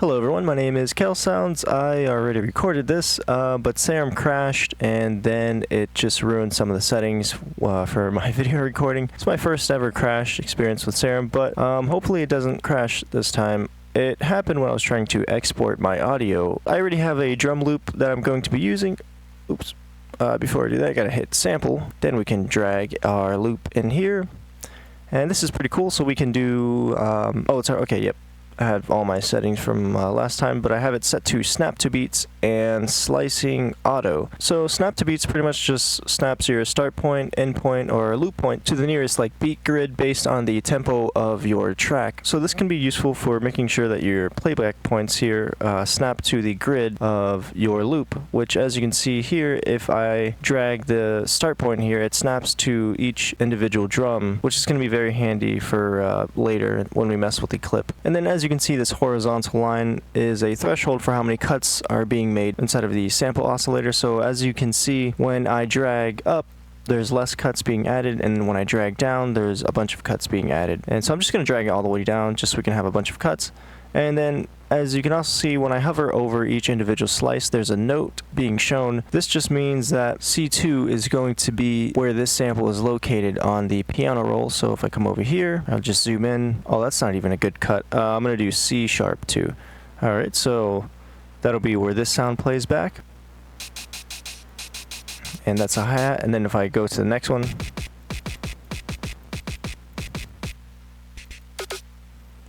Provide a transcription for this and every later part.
Hello everyone, my name is Kel Sounds. I already recorded this, but Serum crashed and then it just ruined some of the settings for my video recording. It's my first ever crash experience with Serum, but hopefully it doesn't crash this time. It happened when I was trying to export my audio. I already have a drum loop that I'm going to be using. Oops. Before I do that, I gotta hit sample. Then we can drag our loop in here. And this is pretty cool, so we can do, okay, yep. I had all my settings from last time, but I have it set to snap to beats and slicing auto. So snap to beats pretty much just snaps your start point, end point, or loop point to the nearest beat grid based on the tempo of your track. So this can be useful for making sure that your playback points here snap to the grid of your loop, which as you can see here, if I drag the start point here, it snaps to each individual drum, which is going to be very handy for later when we mess with the clip. And then as you can see, this horizontal line is a threshold for how many cuts are being made inside of the sample oscillator. So as you can see, when I drag up, there's less cuts being added, and when I drag down, there's a bunch of cuts being added. And so I'm just going to drag it all the way down just so we can have a bunch of cuts. And then as you can also see, when I hover over each individual slice, there's a note being shown. This just means that C2 is going to be where this sample is located on the piano roll. So if I come over here, I'll just zoom in. Oh, that's not even a good cut. I'm going to do C sharp too. Alright, so that'll be where this sound plays back. And that's a hi-hat. And then if I go to the next one,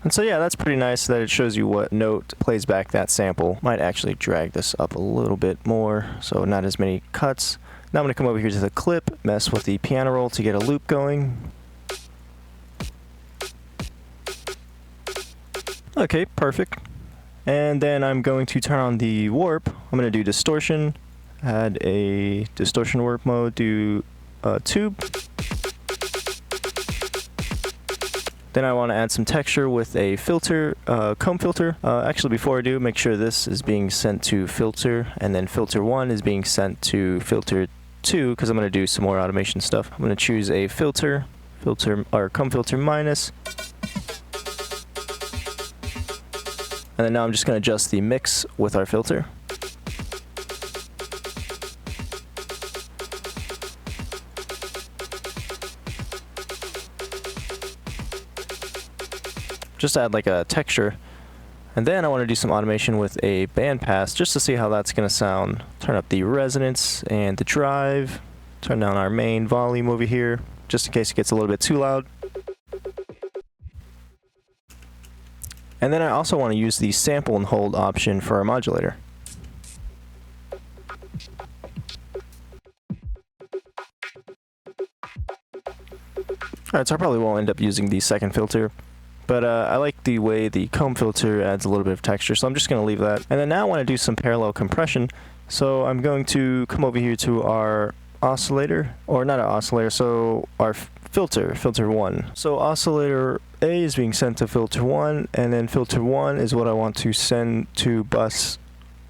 and so yeah, that's pretty nice that it shows you what note plays back that sample. Might actually drag this up a little bit more, so not as many cuts. Now I'm going to come over here to the clip, mess with the piano roll to get a loop going. Okay, perfect. And then I'm going to turn on the warp. I'm going to do distortion, add a distortion warp mode, do tube. Then I want to add some texture with a filter, comb filter. Actually, before I do, make sure this is being sent to filter, and then filter 1 is being sent to filter 2, because I'm going to do some more automation stuff. I'm going to choose a filter, or comb filter minus. And then now I'm just going to adjust the mix with our filter. Just add like a texture. And then I want to do some automation with a bandpass just to see how that's going to sound. Turn up the resonance and the drive. Turn down our main volume over here just in case it gets a little bit too loud. And then I also want to use the sample and hold option for our modulator. Alright, so I probably won't end up using the second filter. But I like the way the comb filter adds a little bit of texture, so I'm just going to leave that. And then now I want to do some parallel compression. So I'm going to come over here to our oscillator, or not our oscillator, so our filter 1. So oscillator A is being sent to filter 1, and then filter 1 is what I want to send to bus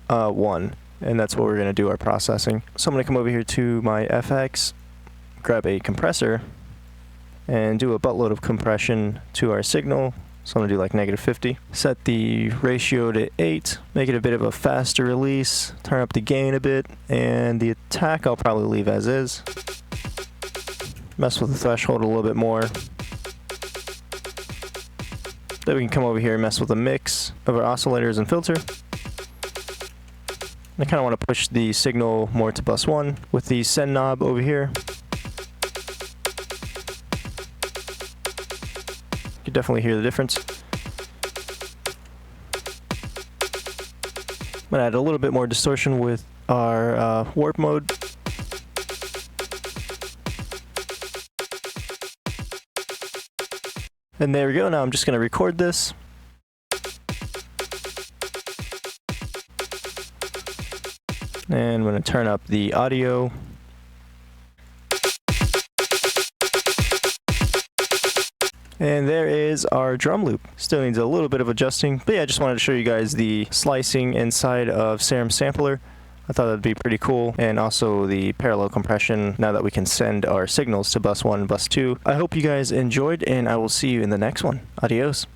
1. And that's what we're going to do our processing. So I'm going to come over here to my FX, grab a compressor, and do a buttload of compression to our signal. So I'm going to do like -50. Set the ratio to 8, make it a bit of a faster release, turn up the gain a bit, and the attack I'll probably leave as is. Mess with the threshold a little bit more. Then we can come over here and mess with the mix of our oscillators and filter. I kind of want to push the signal more to bus 1 with the send knob over here. You can definitely hear the difference. I'm going to add a little bit more distortion with our warp mode. And there we go. Now I'm just going to record this. And I'm going to turn up the audio. And there is our drum loop. Still needs a little bit of adjusting, but yeah, I just wanted to show you guys the slicing inside of Serum Sampler. I thought that'd be pretty cool, and also the parallel compression now that we can send our signals to bus 1 and bus 2. I hope you guys enjoyed, and I will see you in the next one. Adios.